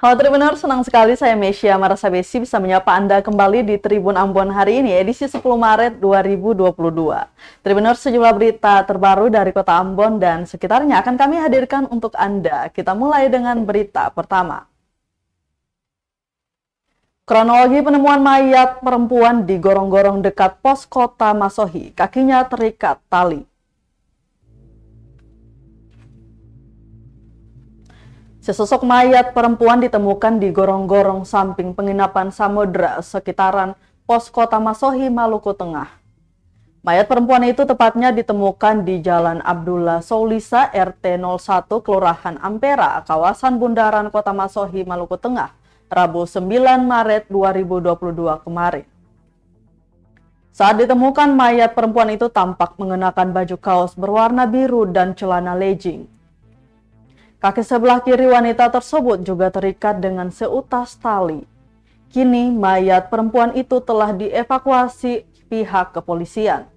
Halo Tribuners, senang sekali saya Mesya Marasabesi bisa menyapa Anda kembali di Tribun Ambon hari ini, edisi 10 Maret 2022. Tribuners, sejumlah berita terbaru dari kota Ambon dan sekitarnya akan kami hadirkan untuk Anda. Kita mulai dengan berita pertama. Kronologi penemuan mayat perempuan di gorong-gorong dekat pos kota Masohi, kakinya terikat tali. Sesosok mayat perempuan ditemukan di gorong-gorong samping penginapan Samudra sekitaran pos kota Masohi, Maluku Tengah. Mayat perempuan itu tepatnya ditemukan di Jalan Abdullah Soulisa, RT 01, Kelurahan Ampera, kawasan Bundaran Kota Masohi, Maluku Tengah, Rabu 9 Maret 2022 kemarin. Saat ditemukan, mayat perempuan itu tampak mengenakan baju kaos berwarna biru dan celana legging. Kaki sebelah kiri wanita tersebut juga terikat dengan seutas tali. Kini mayat perempuan itu telah dievakuasi pihak kepolisian.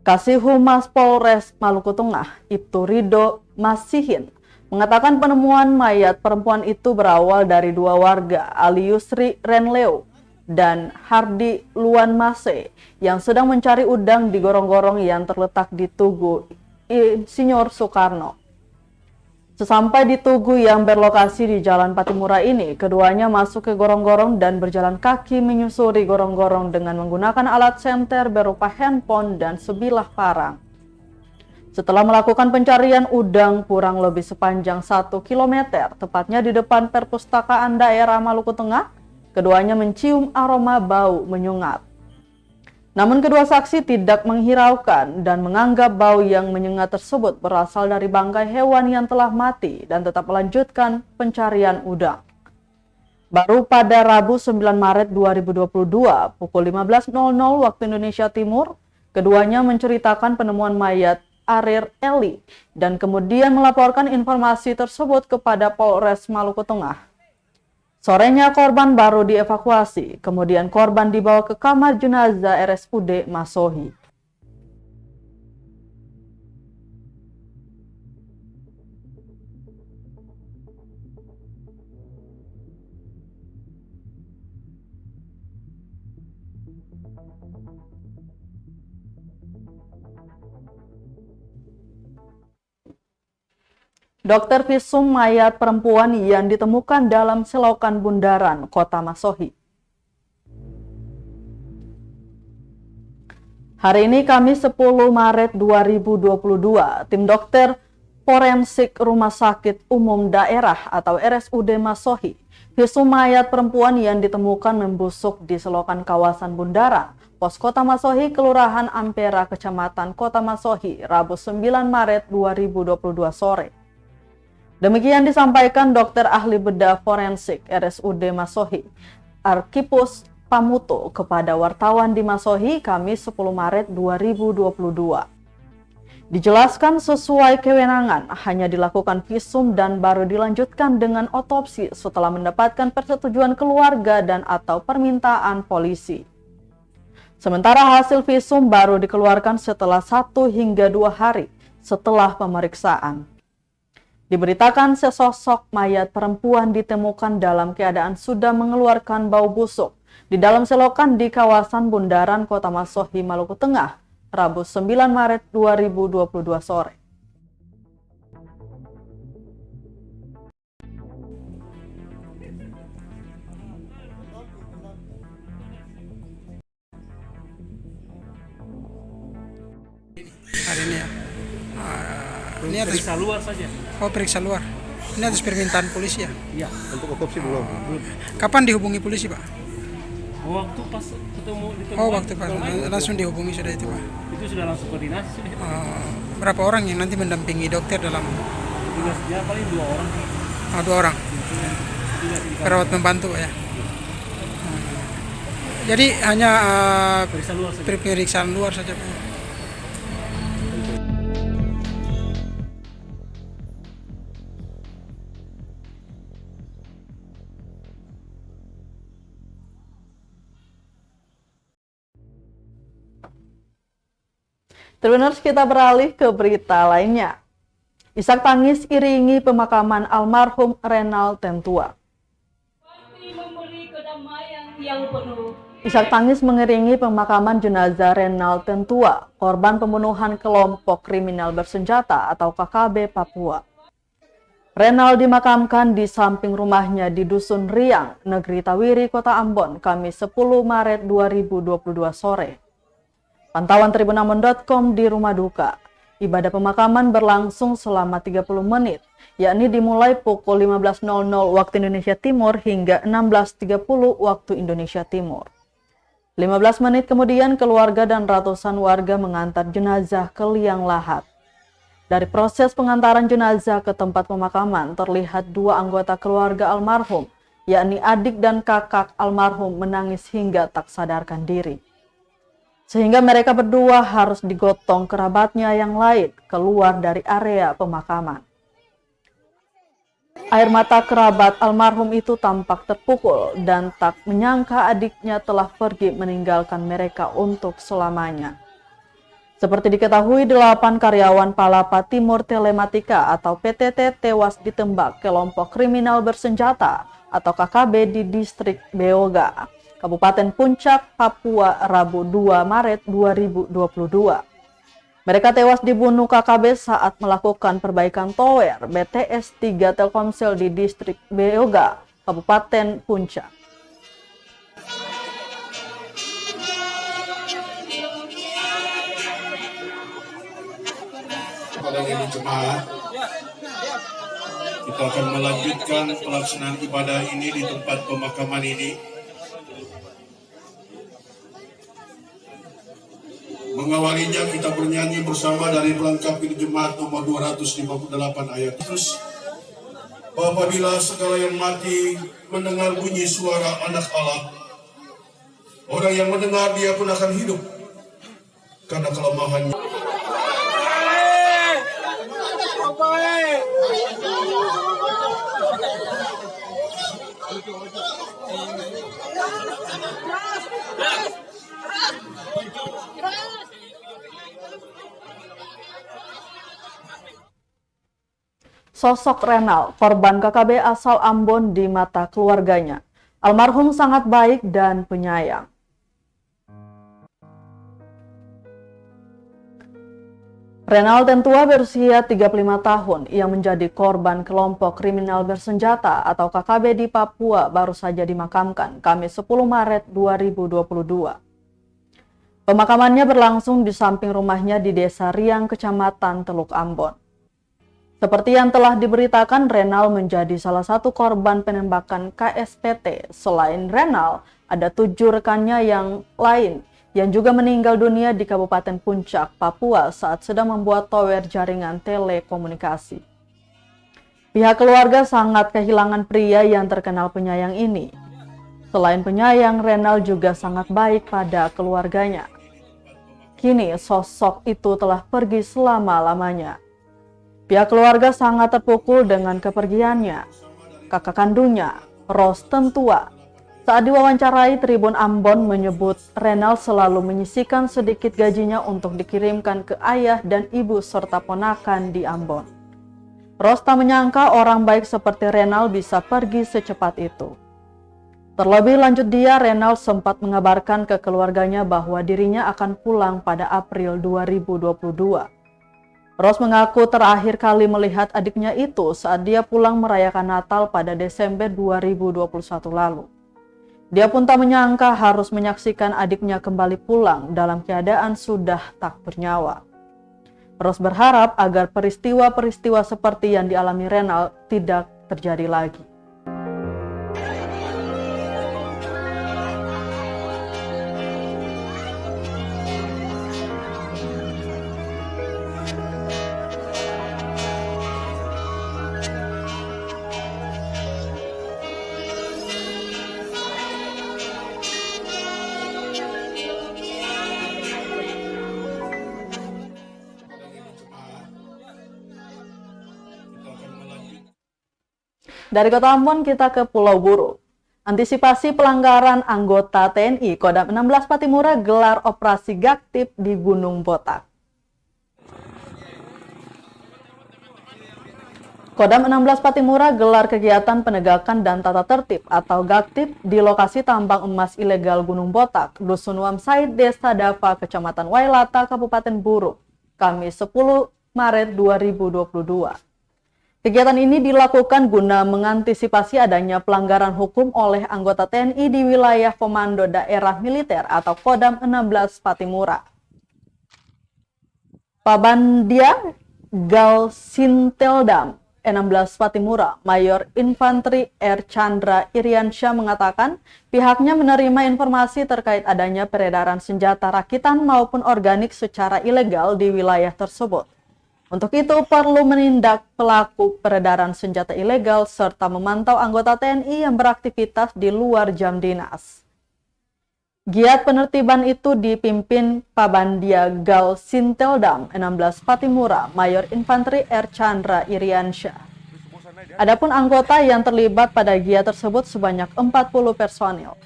Kasih Humas Polres Maluku Tengah, Ibtu Ridho Masihin, mengatakan penemuan mayat perempuan itu berawal dari dua warga, Ali Yusri Renleo dan Hardi Luan Mase, yang sedang mencari udang di gorong-gorong yang terletak di Tugu Insinyur Soekarno. Sesampai di Tugu yang berlokasi di Jalan Patimura ini, keduanya masuk ke gorong-gorong dan berjalan kaki menyusuri gorong-gorong dengan menggunakan alat senter berupa handphone dan sebilah parang. Setelah melakukan pencarian udang kurang lebih sepanjang 1 km, tepatnya di depan perpustakaan daerah Maluku Tengah, keduanya mencium aroma bau menyengat. Namun kedua saksi tidak menghiraukan dan menganggap bau yang menyengat tersebut berasal dari bangkai hewan yang telah mati dan tetap melanjutkan pencarian udang. Baru pada Rabu 9 Maret 2022 pukul 15.00 waktu Indonesia Timur, keduanya menceritakan penemuan mayat Arir Eli dan kemudian melaporkan informasi tersebut kepada Polres Maluku Tengah. Sorenya korban baru dievakuasi, kemudian korban dibawa ke kamar jenazah RSUD Masohi. Dokter visum mayat perempuan yang ditemukan dalam selokan Bundaran Kota Masohi. Hari ini Kamis 10 Maret 2022, tim dokter forensik Rumah Sakit Umum Daerah atau RSUD Masohi visum mayat perempuan yang ditemukan membusuk di selokan kawasan Bundaran, pos Kota Masohi, Kelurahan Ampera, Kecamatan Kota Masohi, Rabu 9 Maret 2022 sore. Demikian disampaikan dokter ahli bedah forensik RSUD Masohi, Arkipus Pamuto, kepada wartawan di Masohi Kamis 10 Maret 2022. Dijelaskan sesuai kewenangan, hanya dilakukan visum dan baru dilanjutkan dengan otopsi setelah mendapatkan persetujuan keluarga dan atau permintaan polisi. Sementara hasil visum baru dikeluarkan setelah 1 hingga 2 hari setelah pemeriksaan. Diberitakan sesosok mayat perempuan ditemukan dalam keadaan sudah mengeluarkan bau busuk di dalam selokan di kawasan Bundaran Kota Masohi, Maluku Tengah, Rabu 9 Maret 2022 sore. Hari ini ya. Ini atas periksa luar saja. Oh, periksa luar. Ini atas permintaan polisi ya? Iya. Untuk otopsi belum? Kapan dihubungi polisi, Pak? Waktu pas ketemu Oh, waktu pas langsung dihubungi sudah itu, Pak. itu sudah langsung koordinasi sudah. Berapa orang yang nanti mendampingi dokter dalam? Tugas dia paling 2 orang. 2 orang. Perawat membantu, Pak ya. Jadi hanya Periksa luar saja. pemeriksaan luar saja, Pak. Tribuners, kita beralih ke berita lainnya. Isak tangis iringi pemakaman almarhum Renal Tentua. yang penuh. Isak tangis mengiringi pemakaman jenazah Renal Tentua, korban pembunuhan kelompok kriminal bersenjata atau KKB Papua. Renal dimakamkan di samping rumahnya di Dusun Riang, Negeri Tawiri, Kota Ambon, Kamis 10 Maret 2022 sore. Pantauan tribunambon.com di rumah duka. Ibadah pemakaman berlangsung selama 30 menit, yakni dimulai pukul 15.00 waktu Indonesia Timur hingga 16.30 waktu Indonesia Timur. 15 menit kemudian keluarga dan ratusan warga mengantar jenazah ke liang lahat. Dari proses pengantaran jenazah ke tempat pemakaman terlihat dua anggota keluarga almarhum, yakni adik dan kakak almarhum menangis hingga tak sadarkan diri. Sehingga mereka berdua harus digotong kerabatnya yang lain keluar dari area pemakaman. Air mata kerabat almarhum itu tampak terpukul dan tak menyangka adiknya telah pergi meninggalkan mereka untuk selamanya. Seperti diketahui, 8 karyawan Palapa Timur Telematika atau PTT tewas ditembak kelompok kriminal bersenjata atau KKB di distrik Beoga, Kabupaten Puncak, Papua, Rabu 2 Maret 2022. Mereka tewas dibunuh KKB saat melakukan perbaikan tower BTS 3 Telkomsel di distrik Beoga, Kabupaten Puncak. Pada ini jemaat, kita akan melanjutkan pelaksanaan ibadah ini di tempat pemakaman ini. Mengawalinya kita bernyanyi bersama dari melengkapi jemaat nomor 258 ayat. Terus, apabila segala yang mati mendengar bunyi suara anak Allah, orang yang mendengar dia pun akan hidup karena kelemahannya. Sosok Renal, korban KKB asal Ambon di mata keluarganya. Almarhum sangat baik dan penyayang. Renal Tentua berusia 35 tahun. Ia menjadi korban kelompok kriminal bersenjata atau KKB di Papua baru saja dimakamkan Kamis 10 Maret 2022. Pemakamannya berlangsung di samping rumahnya di Desa Riang, Kecamatan Teluk Ambon. Seperti yang telah diberitakan, Renal menjadi salah satu korban penembakan KSPT. Selain Renal, ada 7 rekannya yang lain yang juga meninggal dunia di Kabupaten Puncak, Papua saat sedang membuat tower jaringan telekomunikasi. Pihak keluarga sangat kehilangan pria yang terkenal penyayang ini. Selain penyayang, Renal juga sangat baik pada keluarganya. Kini sosok itu telah pergi selama-lamanya. Pihak keluarga sangat terpukul dengan kepergiannya. Kakak kandungnya, Ros Tentua, saat diwawancarai Tribun Ambon menyebut Renal selalu menyisihkan sedikit gajinya untuk dikirimkan ke ayah dan ibu serta ponakan di Ambon. Ros tak menyangka orang baik seperti Renal bisa pergi secepat itu. Terlebih lanjut dia, Renal sempat mengabarkan ke keluarganya bahwa dirinya akan pulang pada April 2022. Ros mengaku terakhir kali melihat adiknya itu saat dia pulang merayakan Natal pada Desember 2021 lalu. Dia pun tak menyangka harus menyaksikan adiknya kembali pulang dalam keadaan sudah tak bernyawa. Ros berharap agar peristiwa-peristiwa seperti yang dialami Renal tidak terjadi lagi. Dari Kota Ambon kita ke Pulau Buru. Antisipasi pelanggaran anggota TNI, Kodam 16 Patimura gelar operasi Gaktip di Gunung Botak. Kodam 16 Patimura gelar kegiatan penegakan dan tata tertib atau Gaktib di lokasi tambang emas ilegal Gunung Botak, Dusun Wamsaid, Desa Dapa, Kecamatan Wailata, Kabupaten Buru, Kamis 10 Maret 2022. Kegiatan ini dilakukan guna mengantisipasi adanya pelanggaran hukum oleh anggota TNI di wilayah Komando Daerah Militer atau Kodam 16 Patimura. Pabandia Galsinteldam 16 Patimura, Mayor Infanteri R. Chandra Iriansyah mengatakan pihaknya menerima informasi terkait adanya peredaran senjata rakitan maupun organik secara ilegal di wilayah tersebut. Untuk itu perlu menindak pelaku peredaran senjata ilegal serta memantau anggota TNI yang beraktivitas di luar jam dinas. Giat penertiban itu dipimpin Pabandia Galsinteldam 16 Patimura, Mayor Infanteri R. Chandra Iriansyah. Adapun anggota yang terlibat pada giat tersebut sebanyak 40 personil.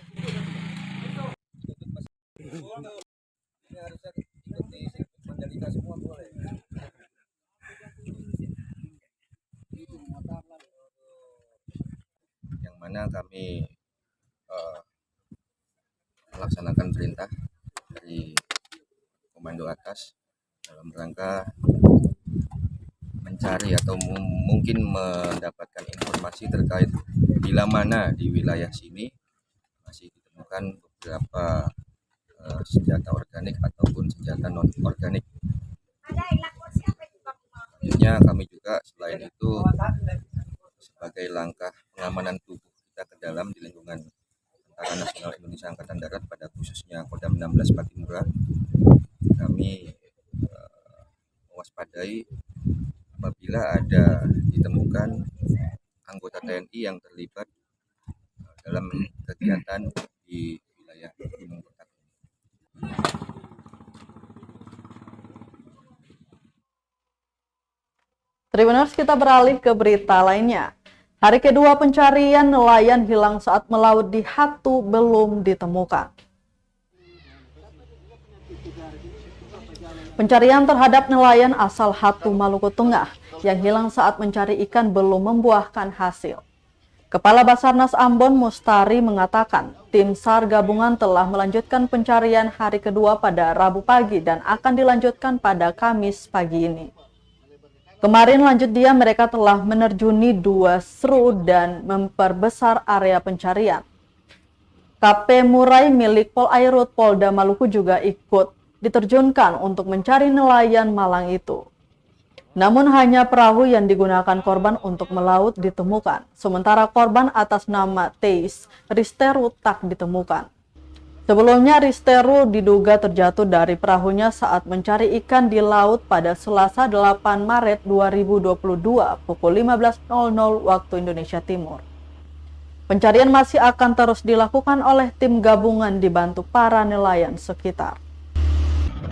Yang mana kami melaksanakan perintah dari komando atas dalam rangka mencari atau mungkin mendapatkan informasi terkait bila mana di wilayah sini masih ditemukan beberapa senjata organik ataupun senjata non organik. Selanjutnya kami juga selain itu sebagai langkah pengamanan tubuh kita ke dalam di lingkungan Tentara Nasional Indonesia Angkatan Darat pada khususnya Kodam 16 Patimura, kami mewaspadai apabila ada ditemukan anggota TNI yang terlibat dalam kegiatan di wilayah Gunung Botak. Tribuners, kita beralih ke berita lainnya. Hari kedua pencarian nelayan hilang saat melaut di Hatu belum ditemukan. Pencarian terhadap nelayan asal Hatu, Maluku Tengah yang hilang saat mencari ikan belum membuahkan hasil. Kepala Basarnas Ambon Mustari mengatakan tim SAR gabungan telah melanjutkan pencarian hari kedua pada Rabu pagi dan akan dilanjutkan pada Kamis pagi ini. Kemarin lanjut dia mereka telah menerjuni 2 seru dan memperbesar area pencarian. KP Murai milik Polairut Polda Maluku juga ikut diterjunkan untuk mencari nelayan malang itu. Namun hanya perahu yang digunakan korban untuk melaut ditemukan, sementara korban atas nama Teis Risteru tak ditemukan. Sebelumnya Risteru diduga terjatuh dari perahunya saat mencari ikan di laut pada Selasa 8 Maret 2022 pukul 15.00 waktu Indonesia Timur. Pencarian masih akan terus dilakukan oleh tim gabungan dibantu para nelayan sekitar.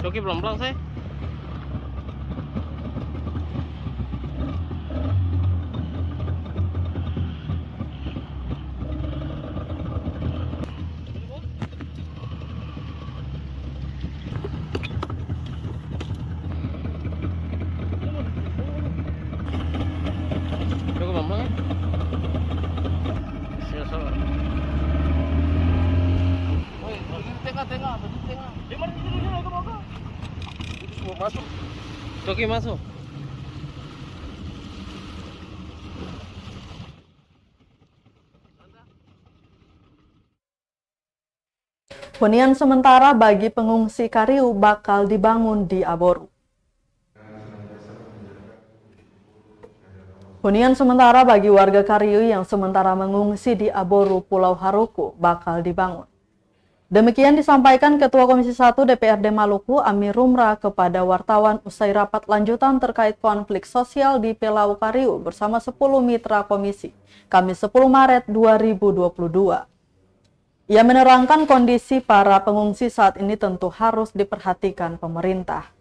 Oke, pelan-pelan saya. Oke, masuk. Hunian sementara bagi pengungsi Kariu bakal dibangun di Aboru. Hunian sementara bagi warga Kariu yang sementara mengungsi di Aboru, Pulau Haruku bakal dibangun. Demikian disampaikan Ketua Komisi 1 DPRD Maluku, Amir Rumra, kepada wartawan usai rapat lanjutan terkait konflik sosial di Pulau Kariu bersama 10 mitra komisi, Kamis 10 Maret 2022. Ia menerangkan kondisi para pengungsi saat ini tentu harus diperhatikan pemerintah,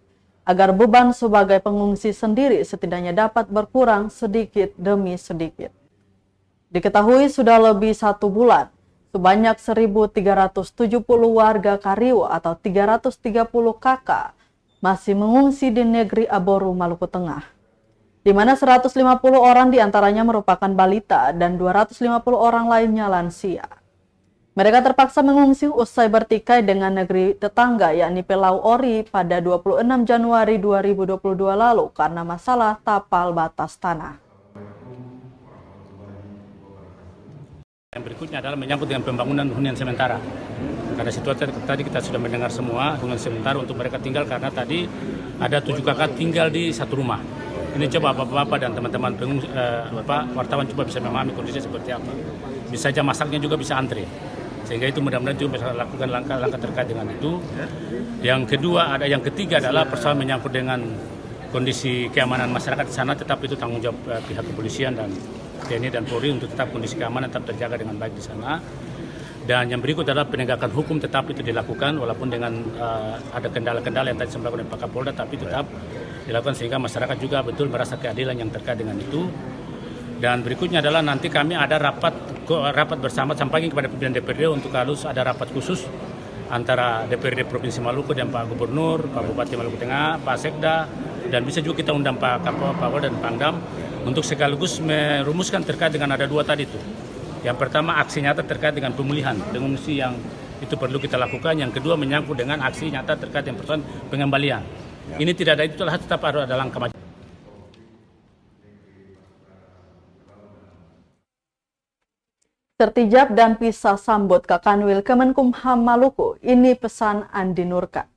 agar beban sebagai pengungsi sendiri setidaknya dapat berkurang sedikit demi sedikit. Diketahui sudah lebih 1 bulan, sebanyak 1.370 warga Kariu atau 330 kakak masih mengungsi di negeri Aboru, Maluku Tengah. di mana 150 orang diantaranya merupakan balita dan 250 orang lainnya lansia. Mereka terpaksa mengungsi usai bertikai dengan negeri tetangga yakni Pulau Ori pada 26 Januari 2022 lalu karena masalah tapal batas tanah. Yang berikutnya adalah menyangkut dengan pembangunan hunian sementara. Karena situasi tadi kita sudah mendengar semua hunian sementara untuk mereka tinggal karena tadi ada 7 kakak tinggal di satu rumah. Ini coba bapak-bapak dan teman-teman wartawan coba bisa memahami kondisi seperti apa. Bisa saja masaknya juga bisa antri. Sehingga itu mudah-mudahan juga bisa lakukan langkah-langkah terkait dengan itu. Yang kedua yang ketiga adalah persoalan menyangkut dengan kondisi keamanan masyarakat di sana, tetap itu tanggung jawab pihak kepolisian dan TNI dan Polri untuk tetap kondisi keamanan tetap terjaga dengan baik di sana. Dan yang berikut adalah penegakan hukum tetap itu dilakukan walaupun dengan ada kendala-kendala yang tadi disampaikan oleh Pak Kapolda, tapi tetap dilakukan sehingga masyarakat juga betul merasa keadilan yang terkait dengan itu. Dan berikutnya adalah nanti kami ada rapat bersama sampaikan kepada pimpinan DPRD untuk harus ada rapat khusus antara DPRD Provinsi Maluku dan Pak Gubernur, Pak Bupati Maluku Tengah, Pak Sekda, dan bisa juga kita undang Pak Kapolda dan Pangdam untuk sekaligus merumuskan terkait dengan ada 2 tadi itu. Yang pertama aksi nyata terkait dengan pemulihan pengungsi yang itu perlu kita lakukan. Yang kedua menyangkut dengan aksi nyata terkait dengan persoalan pengembalian. Ini tidak ada itu tetap harus ada langkah maju. Tertijab dan pisah sambut ke Kanwil Kemenkumham Maluku. Ini pesan Andi Nurka.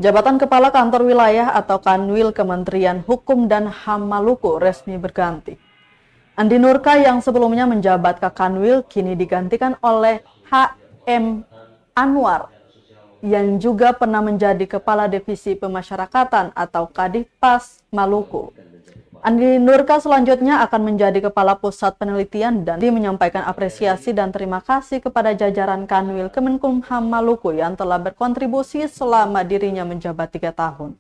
Jabatan Kepala Kantor Wilayah atau Kanwil Kementerian Hukum dan HAM Maluku resmi berganti. Andi Nurka yang sebelumnya menjabat ke Kanwil kini digantikan oleh HM Anwar yang juga pernah menjadi Kepala Divisi Pemasyarakatan atau Kadifpas Maluku. Andi Nurka selanjutnya akan menjadi Kepala Pusat Penelitian dan menyampaikan apresiasi dan terima kasih kepada jajaran Kanwil Kemenkumham Maluku yang telah berkontribusi selama dirinya menjabat 3 tahun.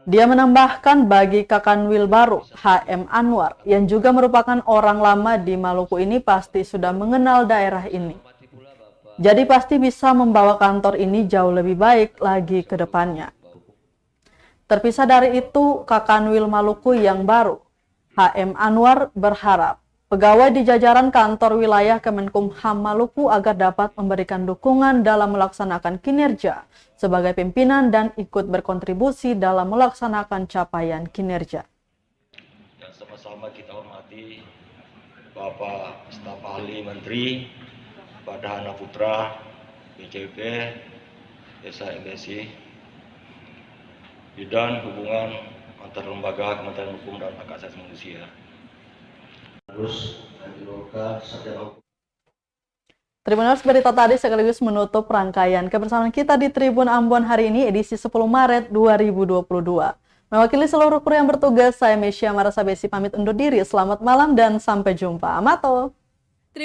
Dia menambahkan bagi Kakanwil baru, HM Anwar, yang juga merupakan orang lama di Maluku ini pasti sudah mengenal daerah ini. Jadi pasti bisa membawa kantor ini jauh lebih baik lagi ke depannya. Terpisah dari itu, Kakanwil Maluku yang baru, HM Anwar berharap pegawai di jajaran kantor wilayah Kemenkumham Maluku agar dapat memberikan dukungan dalam melaksanakan kinerja sebagai pimpinan dan ikut berkontribusi dalam melaksanakan capaian kinerja. Dan sama-sama kita hormati Bapak Staf Ahli Menteri, Pak Dahana Putra, BCP, SMSI, Bidang Hubungan Antar Lembaga Kementerian Hukum dan Hak Asasi Manusia. Tribuners, berita tadi sekaligus menutup rangkaian kebersamaan kita di Tribun Ambon hari ini edisi 10 Maret 2022. Mewakili seluruh kru yang bertugas, saya Mesya Marasabesi pamit undur diri. Selamat malam dan sampai jumpa. Amato.